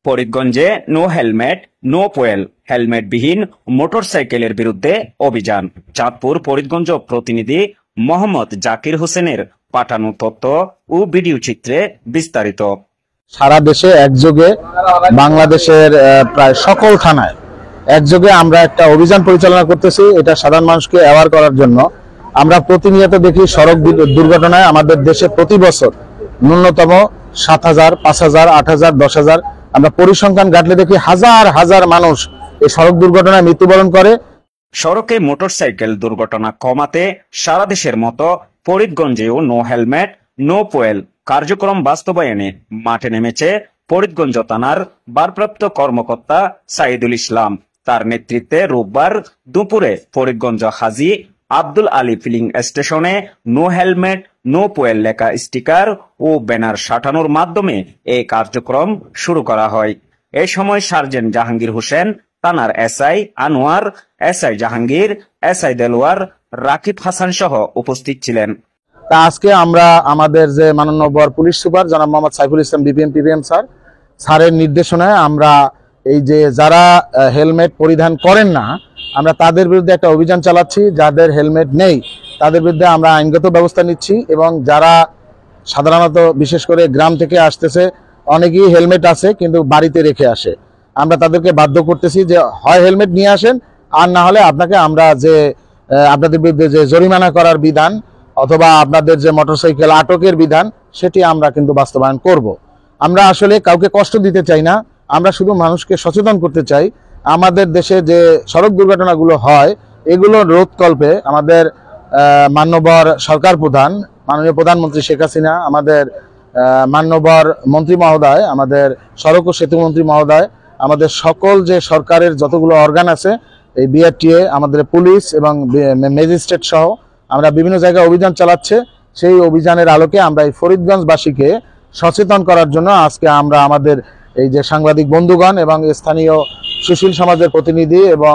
ফরিদগঞ্জে no helmet no পোয়েল হেলমেটবিহীন মোটরসাইকেলের বিরুদ্ধে অভিযান। চাঁদপুর ফরিদগঞ্জ প্রতিনিধি মোহাম্মদ জাকির হোসেনের পাঠানো তথ্য ও ভিডিও চিত্রে বিস্তারিত। সারা দেশে একযোগে বাংলাদেশের প্রায় সকল থানায় একযোগে আমরা একটা অভিযান পরিচালনা করতেছি। এটা সাধারণ মানুষকে অ্যাওয়ার করার জন্য। আমরা প্রতিনিয়ত দেখি সড়ক দুর্ঘটনায় আমাদের দেশে প্রতি বছর ন্যূনতম 7,000, 5,000, 8,000, 10,000 আমরা পরিসংখ্যান ঘাটলে দেখি হাজার হাজার মানুষ এই সড়ক দুর্ঘটনায় মৃত্যুবরণ করে। সড়কে মোটরসাইকেল দুর্ঘটনা কমাতে সারা দেশের মতো ফরিদগঞ্জেও নো হেলমেট নো পোয়েল কার্যক্রম বাস্তবায়নে মাঠে নেমেছে ফরিদগঞ্জ থানার ভারপ্রাপ্ত কর্মকর্তা সাইদুল ইসলাম। তার নেতৃত্বে রোববার দুপুরে ফরিদগঞ্জ হাজী আব্দুল আলী ফিলিং স্টেশনে নো হেলমেট নো পোয়েল লেখা স্টিকার ও ব্যানার সাঁটানোর মাধ্যমে এই কার্যক্রম শুরু করা হয়। এই সময় সার্জেন্ট জাহাঙ্গীর হোসেন, থানার SI Anwar, SI Jahangir, SI Delwar, Rakib Hasan সহ উপস্থিত ছিলেন। তা আজকে আমরা আমাদের যে মাননীয় পুলিশ সুপার জনাব মোহাম্মদ সাইফুল ইসলাম বিপিএম স্যারের নির্দেশনায় আমরা এই যে যারা হেলমেট পরিধান করেন না আমরা তাদের বিরুদ্ধে একটা অভিযান চালাচ্ছি। যাদের হেলমেট নেই তাদের বিরুদ্ধে আমরা আইনগত ব্যবস্থা নিচ্ছি এবং যারা সাধারণত বিশেষ করে গ্রাম থেকে আসতেছে অনেকেই হেলমেট আছে কিন্তু বাড়িতে রেখে আসে, আমরা তাদেরকে বাধ্য করতেছি যে হয় হেলমেট নিয়ে আসেন আর না হলে আপনাকে আমরা যে আপনাদের বিরুদ্ধে যে জরিমানা করার বিধান অথবা আপনাদের যে মোটরসাইকেল আটকের বিধান সেটি আমরা কিন্তু বাস্তবায়ন করব। আমরা আসলে কাউকে কষ্ট দিতে চাই না, আমরা শুধু মানুষকে সচেতন করতে চাই। আমাদের দেশে যে সড়ক দুর্ঘটনাগুলো হয় এগুলো রোধকল্পে আমাদের মাননীয় সরকার প্রধান মাননীয় প্রধানমন্ত্রী শেখ হাসিনা, আমাদের মাননীয় মন্ত্রী মহোদয়, আমাদের সড়ক ও সেতু মন্ত্রী মহোদয়, আমাদের সকল যে সরকারের যতগুলো অর্গান আছে এই বিআরটিএ, আমাদের পুলিশ এবং ম্যাজিস্ট্রেট সহ আমরা বিভিন্ন জায়গায় অভিযান চালাচ্ছে। সেই অভিযানের আলোকে আমরা এই ফরিদগঞ্জবাসীকে সচেতন করার জন্য আজকে আমরা আমাদের এই যে সাংবাদিক বন্ধুগণ এবং স্থানীয় সুশীল সমাজের প্রতিনিধি এবং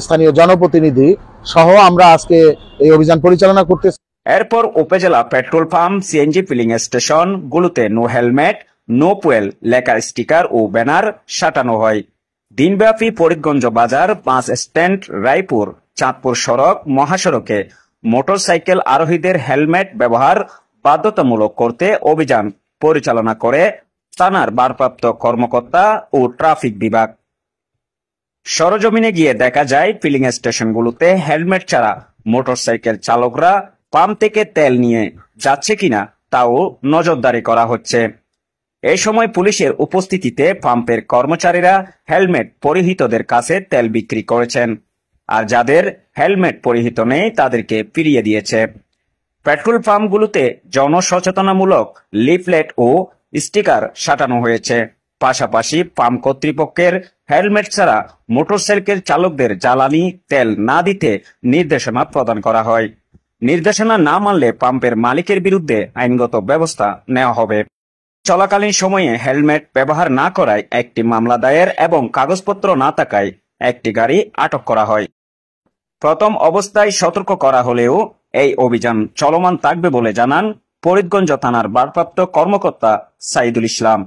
স্থানীয় জনপ্রতিনিধি সহ আমরা আজকে এই অভিযান পরিচালনা করতেছি। এরপর উপজেলা petrol pump, CNG filling station গুলোতে নো হেলমেট নো পোয়েল লেখা স্টিকার ও ব্যানার সাঁটানো হয়। দিনব্যাপী ফরিদগঞ্জ বাজার, বাস স্ট্যান্ড, রায়পুর চাঁদপুর সড়ক মহাসড়কে মোটরসাইকেল আরোহীদের হেলমেট ব্যবহার বাধ্যতামূলক করতে অভিযান পরিচালনা করে থানার ভারপ্রাপ্ত কর্মকর্তা ও ট্রাফিক বিভাগ। সরজমিনে গিয়ে দেখা যায় ফিলিং স্টেশনগুলোতে হেলমেট ছাড়া মোটরসাইকেল চালকরা পাম্প থেকে তেল নিয়ে যাচ্ছে কিনা তাও নজরদারি করা হচ্ছে। এই সময় পুলিশের উপস্থিতিতে পাম্পের কর্মচারীরা হেলমেট পরিহিতদের কাছে তেল বিক্রি করেছেন, আর যাদের হেলমেট পরিহিত নেই তাদেরকে ফিরিয়ে দিয়েছে। পেট্রোল পাম্পগুলোতে জনসচেতনামূলক লিফলেট ও স্টিকার সাঁটানো হয়েছে। পাশাপাশি পাম্প কর্তৃপক্ষের হেলমেট ছাড়া মোটরসাইকেল চালকদের জ্বালানি তেল না দিতে নির্দেশনা প্রদান করা হয়। নির্দেশনা না মানলে পাম্পের মালিকের বিরুদ্ধে আইনগত ব্যবস্থা নেওয়া হবে। চলাকালীন সময়ে হেলমেট ব্যবহার না করায় একটি মামলা দায়ের এবং কাগজপত্র না থাকায় একটি গাড়ি আটক করা হয়। প্রথম অবস্থায় সতর্ক করা হলেও এই অভিযান চলমান থাকবে বলে জানান ফরিদগঞ্জ থানার ভারপ্রাপ্ত কর্মকর্তা সাইদুল ইসলাম।